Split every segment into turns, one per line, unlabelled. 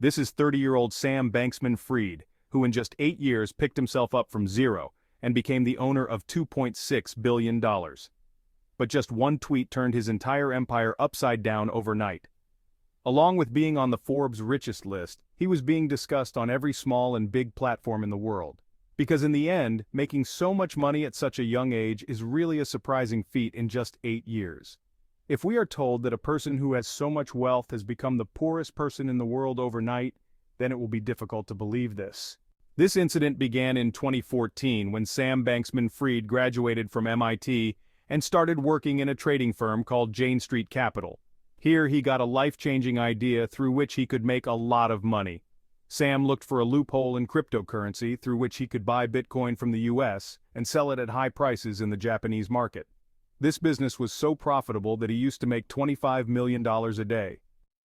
This is 30-year-old Sam Banksman-Fried, who in just 8 years picked himself up from zero and became the owner of $2.6 billion. But just one tweet turned his entire empire upside down overnight. Along with being on the Forbes richest list, he was being discussed on every small and big platform in the world. Because in the end, making so much money at such a young age is really a surprising feat in just 8 years. If we are told that a person who has so much wealth has become the poorest person in the world overnight, then it will be difficult to believe this. This incident began in 2014 when Sam Bankman-Fried graduated from MIT and started working in a trading firm called Jane Street Capital. Here he got a life-changing idea through which he could make a lot of money. Sam looked for a loophole in cryptocurrency through which he could buy Bitcoin from the US and sell it at high prices in the Japanese market. This business was so profitable that he used to make $25 million a day.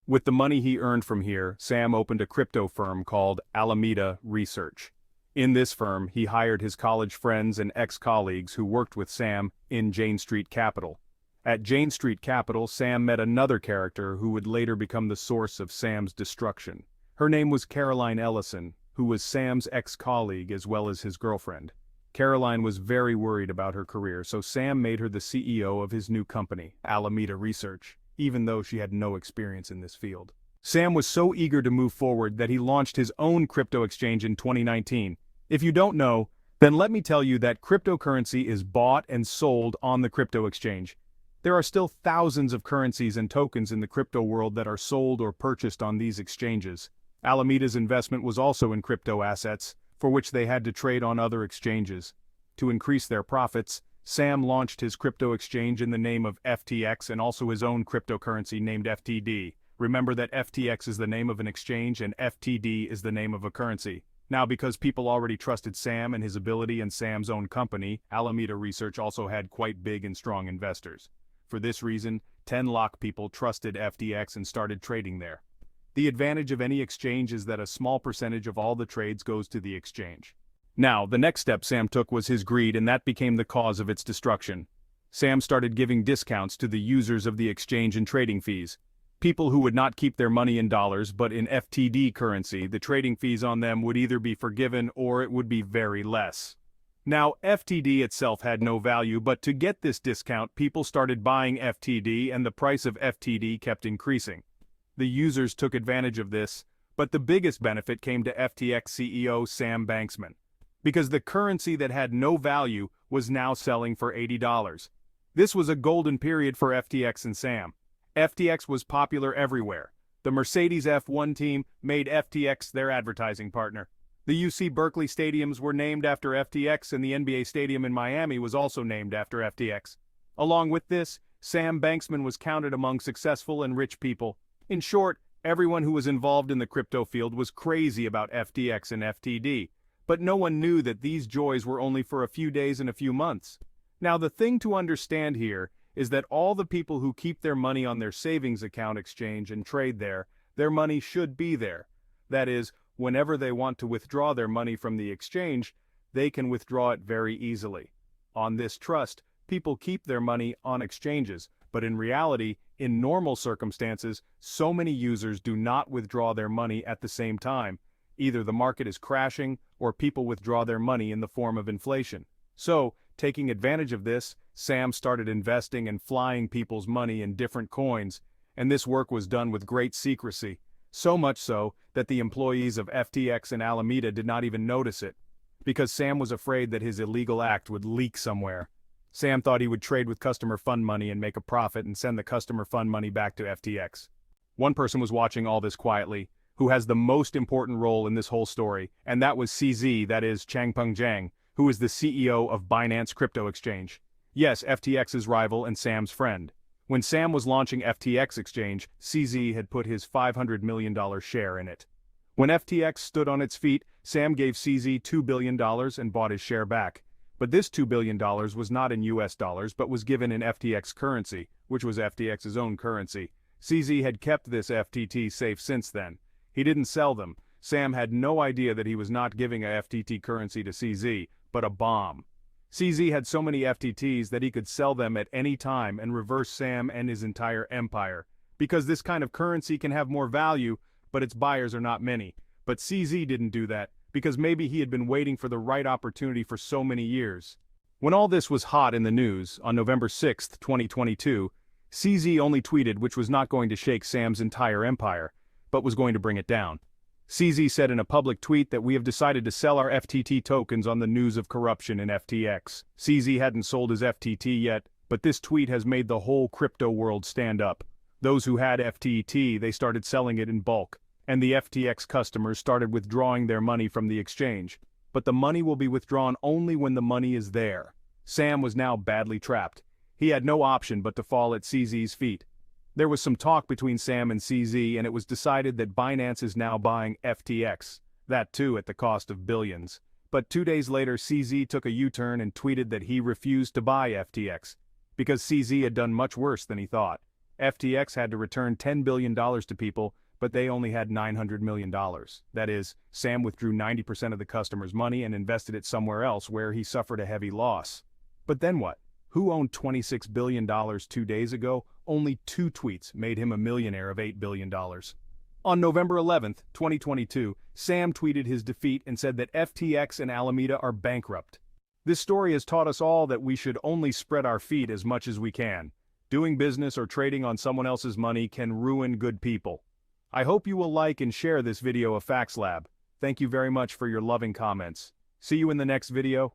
With the money he earned from here, Sam opened a crypto firm called Alameda Research. In this firm, he hired his college friends and ex-colleagues who worked with Sam in Jane Street Capital. At Jane Street Capital, Sam met another character who would later become the source of Sam's destruction. Her name was Caroline Ellison, who was Sam's ex-colleague as well as his girlfriend. Caroline was very worried about her career, so Sam made her the CEO of his new company, Alameda Research, even though she had no experience in this field. Sam was so eager to move forward that he launched his own crypto exchange in 2019. If you don't know, then let me tell you that cryptocurrency is bought and sold on the crypto exchange. There are still thousands of currencies and tokens in the crypto world that are sold or purchased on these exchanges. Alameda's investment was also in crypto assets, for which they had to trade on other exchanges. To increase their profits, Sam launched his crypto exchange in the name of FTX and also his own cryptocurrency named FTD. Remember that FTX is the name of an exchange and FTD is the name of a currency. Now, because people already trusted Sam and his ability and Sam's own company, Alameda Research also had quite big and strong investors. For this reason, 10 lakh people trusted FTX and started trading there. The advantage of any exchange is that a small percentage of all the trades goes to the exchange. Now, the next step Sam took was his greed, and that became the cause of its destruction. Sam started giving discounts to the users of the exchange and trading fees. People who would not keep their money in dollars but in FTD currency, the trading fees on them would either be forgiven or it would be very less. Now, FTD itself had no value, but to get this discount, people started buying FTD and the price of FTD kept increasing. The users took advantage of this, but the biggest benefit came to FTX CEO Sam Banksman, because the currency that had no value was now selling for $80. This was a golden period for FTX and Sam. FTX was popular everywhere. The Mercedes F1 team made FTX their advertising partner. The UC Berkeley stadiums were named after FTX and the NBA stadium in Miami was also named after FTX. Along with this, Sam Banksman was counted among successful and rich people. In short, everyone who was involved in the crypto field was crazy about FTX and FTD, but no one knew that these joys were only for a few days and a few months. Now, the thing to understand here is that all the people who keep their money on their savings account exchange and trade there, their money should be there. That is, whenever they want to withdraw their money from the exchange, they can withdraw it very easily. On this trust, people keep their money on exchanges, but in reality, in normal circumstances, so many users do not withdraw their money at the same time. Either the market is crashing or people withdraw their money in the form of inflation. So, taking advantage of this, Sam started investing and flying people's money in different coins, and this work was done with great secrecy. So much so that the employees of FTX and Alameda did not even notice it, because Sam was afraid that his illegal act would leak somewhere. Sam thought he would trade with customer fund money and make a profit and send the customer fund money back to FTX. One person was watching all this quietly, who has the most important role in this whole story, and that was CZ, that is Changpeng Zhang, who is the CEO of Binance Crypto Exchange. Yes, FTX's rival and Sam's friend. When Sam was launching FTX Exchange, CZ had put his $500 million share in it. When FTX stood on its feet, Sam gave CZ $2 billion and bought his share back. But this $2 billion was not in US dollars but was given in FTX currency, which was FTX's own currency. CZ had kept this FTT safe since then. He didn't sell them. Sam had no idea that he was not giving a FTT currency to CZ, but a bomb. CZ had so many FTTs that he could sell them at any time and reverse Sam and his entire empire. Because this kind of currency can have more value, but its buyers are not many. But CZ didn't do that, because maybe he had been waiting for the right opportunity for so many years. When all this was hot in the news, on November 6, 2022, CZ only tweeted which was not going to shake Sam's entire empire, but was going to bring it down. CZ said in a public tweet that we have decided to sell our FTT tokens on the news of corruption in FTX. CZ hadn't sold his FTT yet, but this tweet has made the whole crypto world stand up. Those who had FTT, they started selling it in bulk, and the FTX customers started withdrawing their money from the exchange. But the money will be withdrawn only when the money is there. Sam was now badly trapped. He had no option but to fall at CZ's feet. There was some talk between Sam and CZ, and it was decided that Binance is now buying FTX, that too at the cost of billions. But 2 days later, CZ took a U-turn and tweeted that he refused to buy FTX, because CZ had done much worse than he thought. FTX had to return $10 billion to people, but they only had $900 million. That is, Sam withdrew 90% of the customer's money and invested it somewhere else where he suffered a heavy loss. But then what? Who owned $26 billion 2 days ago? Only 2 tweets made him a millionaire of $8 billion. On November 11, 2022, Sam tweeted his defeat and said that FTX and Alameda are bankrupt. This story has taught us all that we should only spread our feet as much as we can. Doing business or trading on someone else's money can ruin good people. I hope you will like and share this video of Facts Lab. Thank you very much for your loving comments. See you in the next video.